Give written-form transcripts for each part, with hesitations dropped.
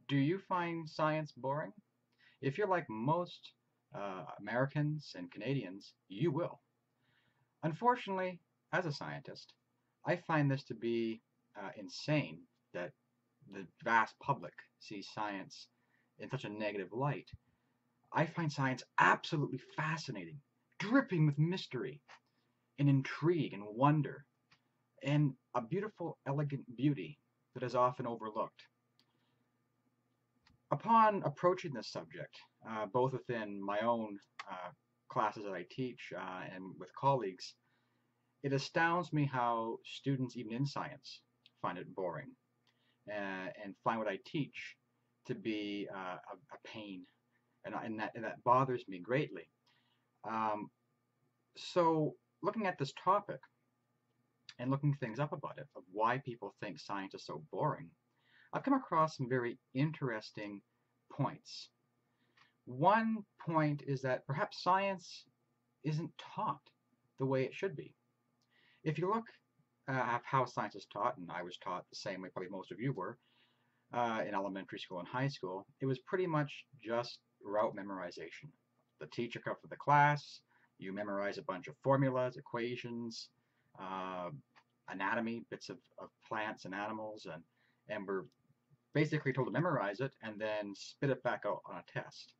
Do you find science boring? If you're like most Americans and Canadians, you will. Unfortunately, as a scientist, I find this to be insane that the vast public sees science in such a negative light. I find science absolutely fascinating, dripping with mystery and intrigue and wonder, and a beautiful, elegant beauty that is often overlooked. Upon approaching this subject, both within my own classes that I teach and with colleagues, it astounds me how students, even in science, find it boring and find what I teach to be a pain, and that bothers me greatly. Um, so, looking at this topic and looking things up about it, of why people think science is so boring, I've come across some very interesting points. One point is that perhaps science isn't taught the way it should be. If you look at how science is taught, and I was taught the same way probably most of you were in elementary school and high school, it was pretty much just rote memorization. The teacher comes to the class, you memorize a bunch of formulas, equations, uh, anatomy, bits of plants and animals, and we're basically told to memorize it and then spit it back out on a test.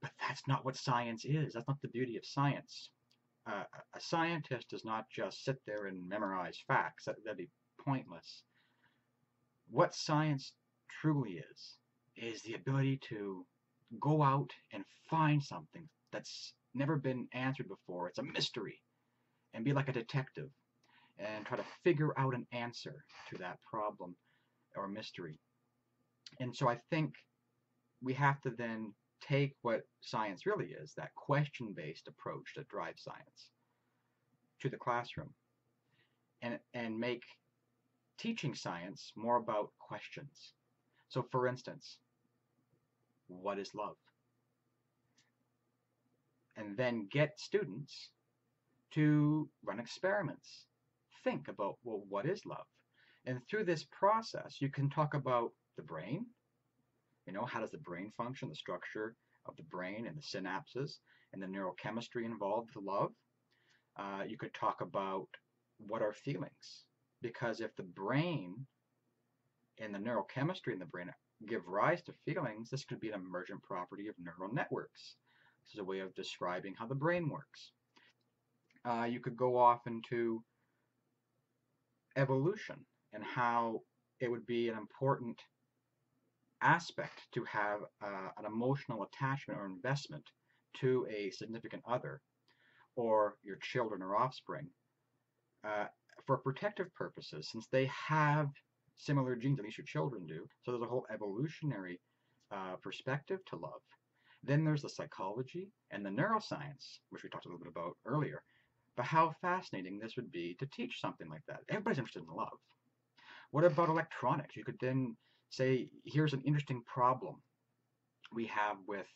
But that's not what science is. That's not the beauty of science. Uh, a scientist does not just sit there and memorize facts. That'd be pointless. What science truly is the ability to go out and find something that's never been answered before. It's a mystery, and be like a detective and try to figure out an answer to that problem or mystery. And so I think we have to then take what science really is, that question-based approach that drives science, to the classroom and make teaching science more about questions. So for instance, what is love? And then get students to run experiments. Think about, well, what is love? And through this process, you can talk about the brain. How does the brain function, the structure of the brain and the synapses and the neurochemistry involved with love. You could talk about what are feelings. Because if the brain and the neurochemistry in the brain give rise to feelings, this could be an emergent property of neural networks. This is a way of describing how the brain works. You could go off into evolution and how it would be an important aspect to have an emotional attachment or investment to a significant other or your children or offspring uh, for protective purposes, since they have similar genes, at least your children do. So there's a whole evolutionary perspective to love. Then there's the psychology and the neuroscience, which we talked a little bit about earlier. But how fascinating this would be to teach something like that. Everybody's interested in love. What about electronics? You could then say, here's an interesting problem we have with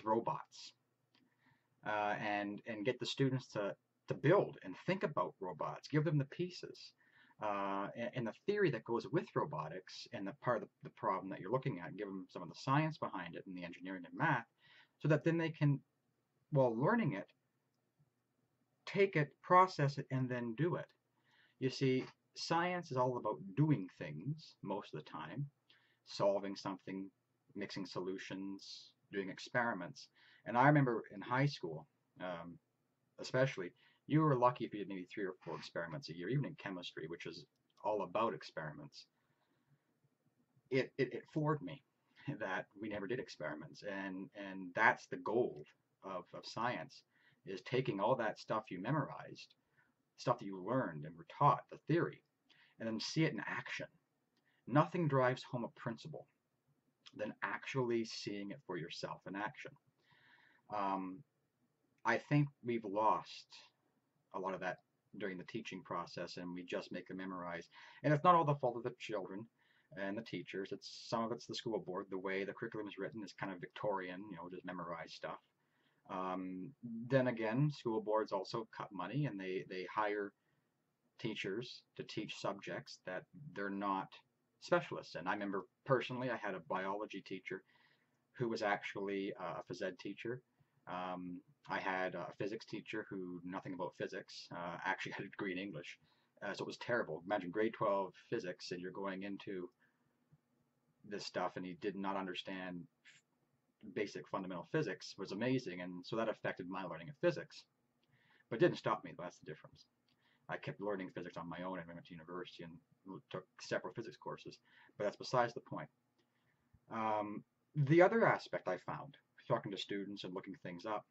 robots, and get the students to build and think about robots, give them the pieces, and the theory that goes with robotics and the part of the problem that you're looking at, give them some of the science behind it and the engineering and math, so that then they can, while learning it, take it, process it, and then do it. You see, science is all about doing things most of the time, solving something, mixing solutions, doing experiments. And I remember in high school, especially, you were lucky if you did maybe 3 or 4 experiments a year, even in chemistry, which is all about experiments. It floored me that we never did experiments, and that's the gold of science, is taking all that stuff you memorized, stuff that you learned and were taught, the theory, and then see it in action. Nothing drives home a principle than actually seeing it for yourself in action. Um, I think we've lost a lot of that during the teaching process, and we just make them memorize. And it's not all the fault of the children and the teachers. It's some of it's the school board. The way the curriculum is written is kind of Victorian, just memorize stuff. Um, then again, school boards also cut money, and they hire teachers to teach subjects that they're not specialists in. I remember personally, I had a biology teacher who was actually a phys ed teacher. I had a physics teacher who knew nothing about physics, actually had a degree in English. So it was terrible. Imagine grade 12 physics and you're going into this stuff and he did not understand basic fundamental physics was amazing. And so that affected my learning of physics. But it didn't stop me. That's the difference. I kept learning physics on my own and I went to university and took separate physics courses. But that's besides the point. The other aspect I found, talking to students and looking things up,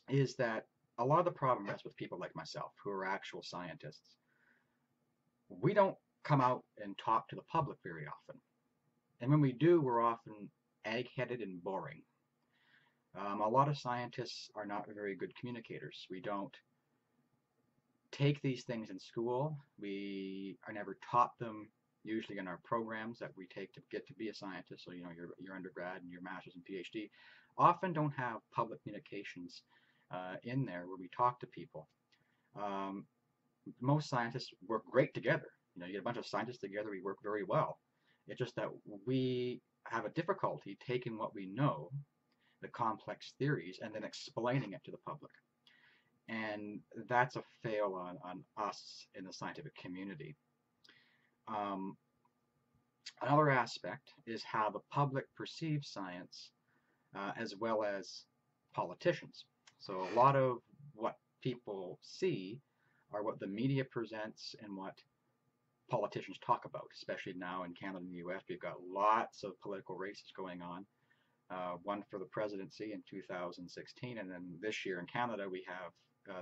is that a lot of the problem rests with people like myself, who are actual scientists. We don't come out and talk to the public very often. And when we do, we're often egg-headed and boring. A lot of scientists are not very good communicators. We don't take these things in school. We are never taught them usually in our programs that we take to get to be a scientist. So, your undergrad and your master's and PhD often don't have public communications in there where we talk to people. Most scientists work great together. You get a bunch of scientists together, we work very well. It's just that we have a difficulty taking what we know, the complex theories, and then explaining it to the public. And that's a fail on us in the scientific community. Another aspect is how the public perceives science as well as politicians. So a lot of what people see are what the media presents and what politicians talk about, especially now in Canada and the US. We've got lots of political races going on. One for the presidency in 2016, and then this year in Canada we have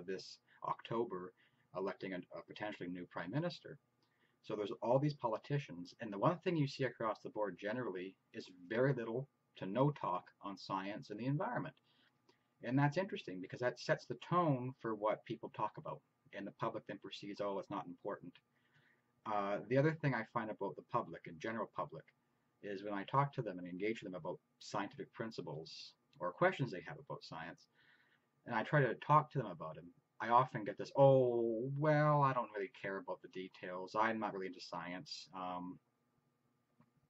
this October electing a potentially new prime minister. So there's all these politicians, and the one thing you see across the board generally is very little to no talk on science and the environment. And that's interesting because that sets the tone for what people talk about, and the public then perceives, oh, it's not important. The other thing I find about the public, and general public, is when I talk to them and engage with them about scientific principles or questions they have about science, and I try to talk to them about them, I often get this, oh, well, I don't really care about the details. I'm not really into science.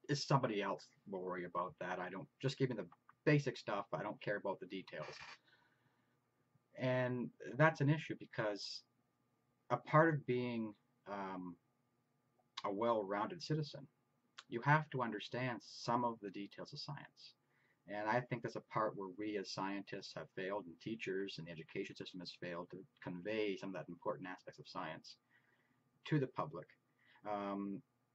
It's somebody else will worry about that. I don't, just give me the basic stuff. I don't care about the details. And that's an issue because a part of being a well-rounded citizen, you have to understand some of the details of science. And I think that's a part where we as scientists have failed, and teachers and the education system has failed to convey some of that important aspects of science to the public,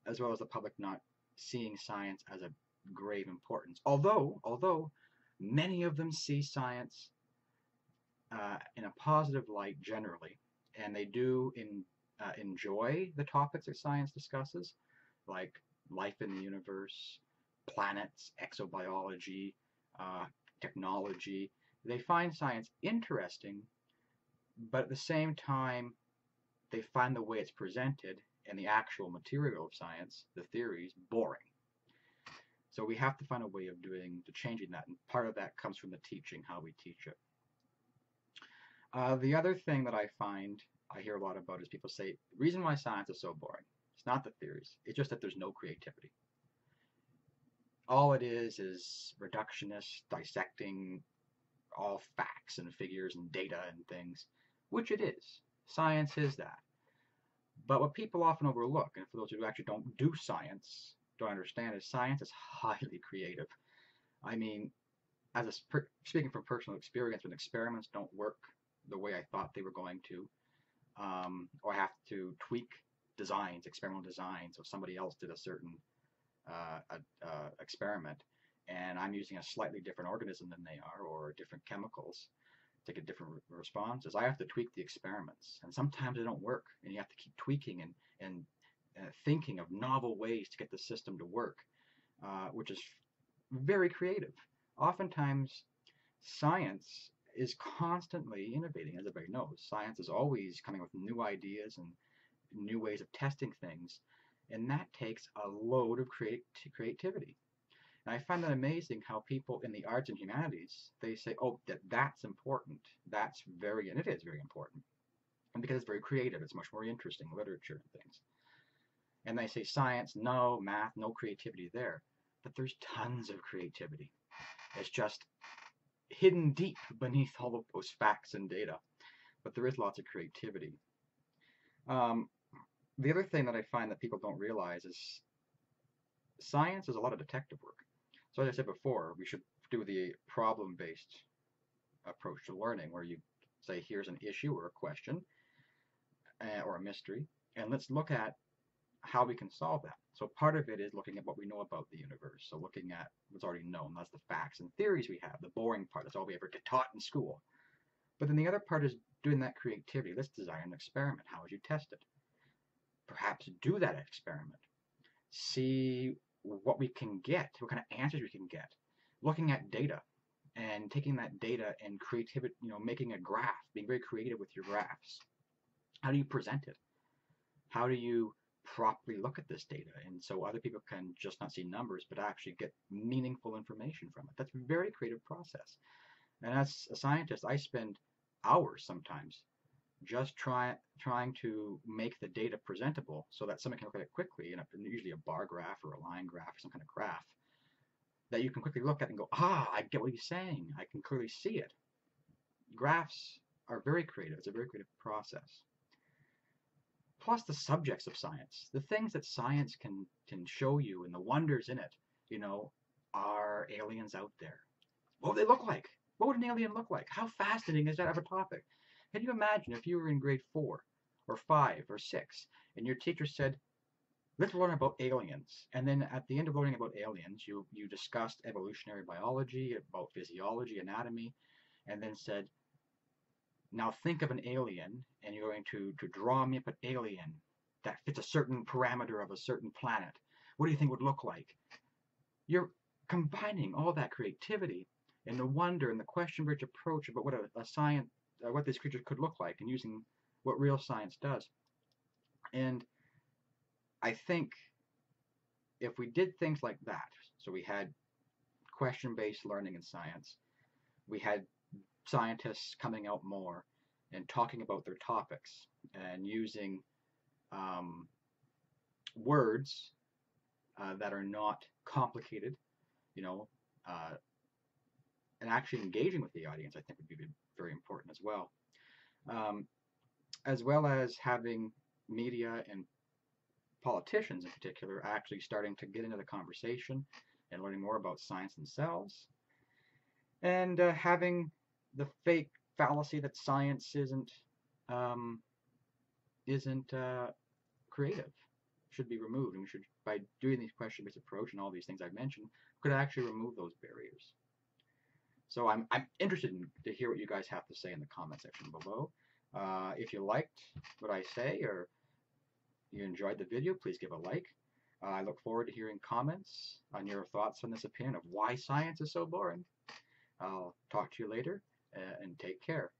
as well as the public not seeing science as a grave importance. Although many of them see science in a positive light generally, and they do enjoy the topics that science discusses, like life in the universe, planets, exobiology, technology. They find science interesting, but at the same time, they find the way it's presented and the actual material of science, the theories, boring. So we have to find a way of changing that, and part of that comes from the teaching, how we teach it. The other thing that I find I hear a lot about is people say, the reason why science is so boring, it's not the theories, it's just that there's no creativity. All it is reductionist, dissecting all facts and figures and data and things, which it is. Science is that. But what people often overlook, and for those who actually don't do science, don't understand, is science is highly creative. I mean, speaking from personal experience, when experiments don't work the way I thought they were going to, or I have to tweak designs, experimental designs, so somebody else did a certain experiment, and I'm using a slightly different organism than they are, or different chemicals to get different responses. I have to tweak the experiments, and sometimes they don't work, and you have to keep tweaking and thinking of novel ways to get the system to work, which is very creative. Oftentimes, science is constantly innovating, as everybody knows. Science is always coming with new ideas and new ways of testing things, and that takes a load of creativity. And I find that amazing how people in the arts and humanities, they say, oh, that's important. And it is very important. And because it's very creative, it's much more interesting, literature and things. And they say science, no, math, no creativity there. But there's tons of creativity. It's just hidden deep beneath all of those facts and data. But there is lots of creativity. Um, the other thing that I find that people don't realize is science is a lot of detective work. So as I said before, we should do the problem-based approach to learning, where you say, here's an issue or a question or a mystery, and let's look at how we can solve that. So part of it is looking at what we know about the universe. So looking at what's already known. That's the facts and theories we have, the boring part. That's all we ever get taught in school. But then the other part is doing that creativity. Let's design an experiment. How would you test it? Perhaps do that experiment. See what we can get, what kind of answers we can get. Looking at data and taking that data and creativity, making a graph, being very creative with your graphs. How do you present it? How do you properly look at this data, and so other people can just not see numbers but actually get meaningful information from it? That's a very creative process. And as a scientist, I spend hours sometimes just trying to make the data presentable so that someone can look at it quickly, usually a bar graph or a line graph or some kind of graph that you can quickly look at and go, I get what he's saying. I can clearly see it. Graphs are very creative. It's a very creative process. Plus the subjects of science, the things that science can show you and the wonders in it, are aliens out there? What would they look like? What would an alien look like? How fascinating is that of a topic? Can you imagine if you were in grade 4 or 5 or 6 and your teacher said, let's learn about aliens. And then at the end of learning about aliens, you discussed evolutionary biology, about physiology, anatomy, and then said, now think of an alien, and you're going to draw me up an alien that fits a certain parameter of a certain planet. What do you think would look like? You're combining all that creativity and the wonder and the question-based approach about what a science, what these creatures could look like, and using what real science does. And I think if we did things like that, so we had question-based learning in science, we had scientists coming out more and talking about their topics and using words that are not complicated, and actually engaging with the audience, I think would be very important as well as having media and politicians in particular actually starting to get into the conversation and learning more about science themselves, and having the fake fallacy that science isn't creative should be removed, and we should, by doing these question-based approach and all these things I've mentioned, could actually remove those barriers. So I'm interested to hear what you guys have to say in the comment section below. If you liked what I say or you enjoyed the video, please give a like. I look forward to hearing comments on your thoughts on this opinion of why science is so boring. I'll talk to you later, and take care.